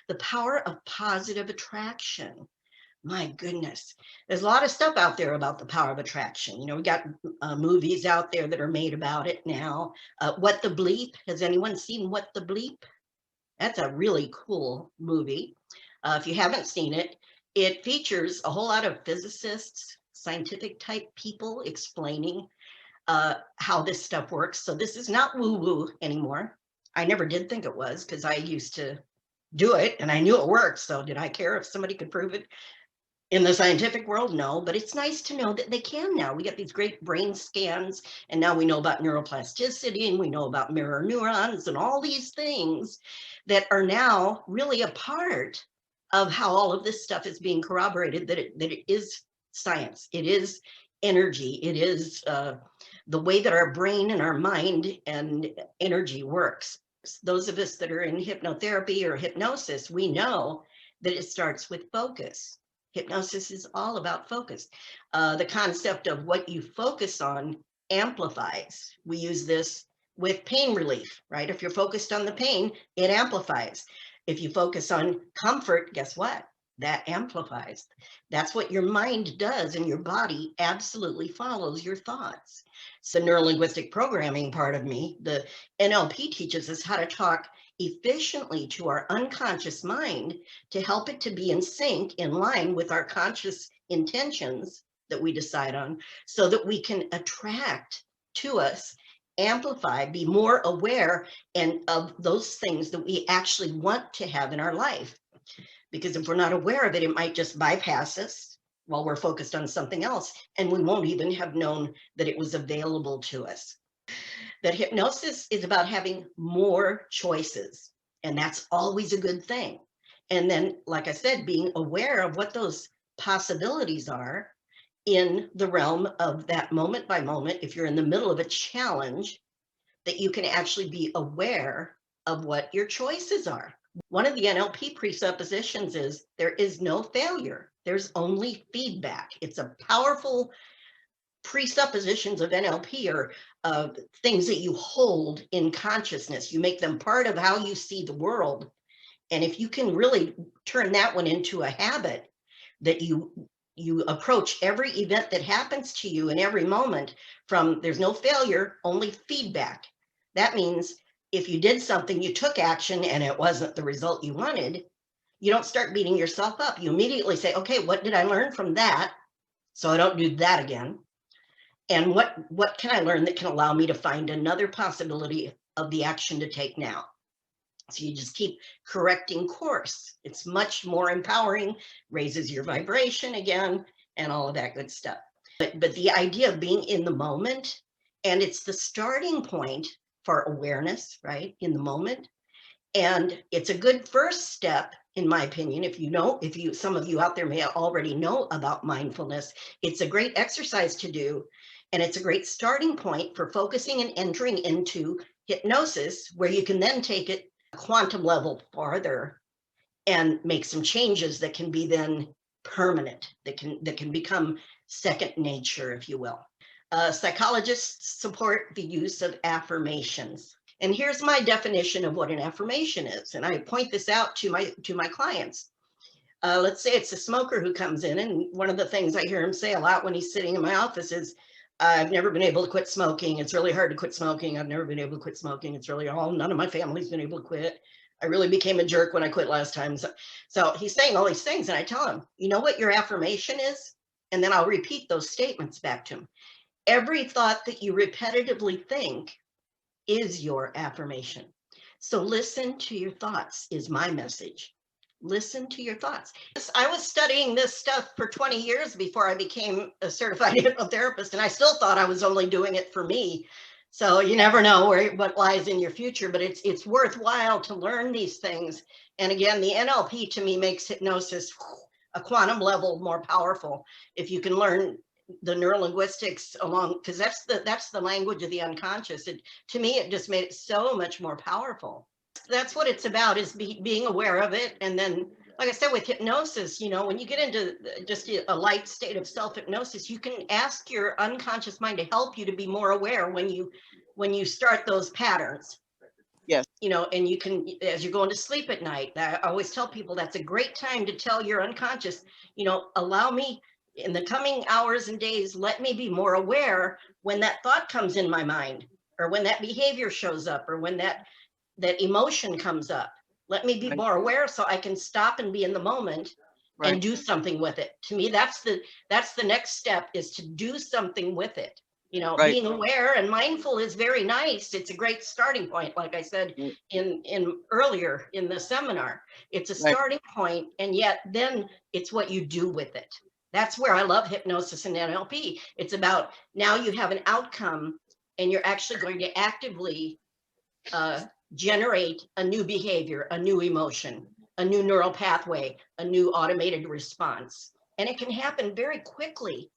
the power of positive attraction. My goodness, there's a lot of stuff out there about the power of attraction. You know, we got movies out there that are made about it now. What the Bleep? Has anyone seen What the Bleep? That's a really cool movie. If you haven't seen it, it features a whole lot of physicists, scientific type people explaining how this stuff works. So this is not woo-woo anymore. I never did think it was, because I used to do it and I knew it worked. So did I care if somebody could prove it? In the scientific world, no, but it's nice to know that they can now. We get these great brain scans, and now we know about neuroplasticity, and we know about mirror neurons and all these things that are now really a part of how all of this stuff is being corroborated, that it is science, it is energy, it is the way that our brain and our mind and energy works. Those of us that are in hypnotherapy or hypnosis, we know that it starts with focus. Hypnosis is all about focus. The concept of what you focus on amplifies. We use this with pain relief, right? If you're focused on the pain, it amplifies. If you focus on comfort, guess what? That amplifies. That's what your mind does, and your body absolutely follows your thoughts. So neurolinguistic programming part of me, the NLP teaches us how to talk efficiently to our unconscious mind to help it to be in sync, in line with our conscious intentions that we decide on, so that we can attract to us, amplify, be more aware and of those things that we actually want to have in our life. Because if we're not aware of it, it might just bypass us while we're focused on something else, and we won't even have known that it was available to us. That hypnosis is about having more choices, and that's always a good thing. And then, like I said, being aware of what those possibilities are in the realm of that moment by moment. If you're in the middle of a challenge, that you can actually be aware of what your choices are. One of the NLP presuppositions is there is no failure. There's only feedback. It's a powerful presuppositions of NLP are things that you hold in consciousness. You make them part of how you see the world. And if you can really turn that one into a habit, that you approach every event that happens to you in every moment from there's no failure, only feedback. That means if you did something, you took action and it wasn't the result you wanted, you don't start beating yourself up. You immediately say, okay, what did I learn from that? So I don't do that again. And what can I learn that can allow me to find another possibility of the action to take now? So you just keep correcting course. It's much more empowering, raises your vibration again, and all of that good stuff. But the idea of being in the moment, and it's the starting point for awareness, right? In the moment. And it's a good first step, in my opinion. If some of you out there may already know about mindfulness, it's a great exercise to do. And it's a great starting point for focusing and entering into hypnosis, where you can then take it a quantum level farther and make some changes that can be then permanent, that can become second nature, if you will. Psychologists support the use of affirmations. And here's my definition of what an affirmation is. And I point this out to my clients. Let's say it's a smoker who comes in, and one of the things I hear him say a lot when he's sitting in my office is, I've never been able to quit smoking. It's really hard to quit smoking. I've never been able to quit smoking. It's really none of my family's been able to quit. I really became a jerk when I quit last time. So he's saying all these things, and I tell him, you know what your affirmation is? And then I'll repeat those statements back to him. Every thought that you repetitively think is your affirmation. So listen to your thoughts is my message. Listen to your thoughts. I was studying this stuff for 20 years before I became a certified hypnotherapist, and I still thought I was only doing it for me. So you never know what lies in your future, but it's worthwhile to learn these things. And again, the NLP to me makes hypnosis a quantum level more powerful. If you can learn the neurolinguistics along, because that's the language of the unconscious. To me, it just made it so much more powerful. That's what it's about, is being aware of it. And then, like I said, with hypnosis, when you get into just a light state of self-hypnosis, you can ask your unconscious mind to help you to be more aware when you start those patterns. Yes. you know, and you can, as you're going to sleep at night, I always tell people that's a great time to tell your unconscious, you know, allow me in the coming hours and days, let me be more aware when that thought comes in my mind, or when that behavior shows up, or when that emotion comes up. Let me be Right. more aware so I can stop and be in the moment and Right. do something with it. To me, that's the next step, is to do something with it. You know, Right. being aware and mindful is very nice. It's a great starting point. Like I said Mm, in earlier in the seminar, it's a right. starting point, and yet then it's what you do with it. That's where I love hypnosis and NLP. It's about, now you have an outcome, and you're actually going to actively uh, generate a new behavior, a new emotion, a new neural pathway, a new automated response. And it can happen very quickly.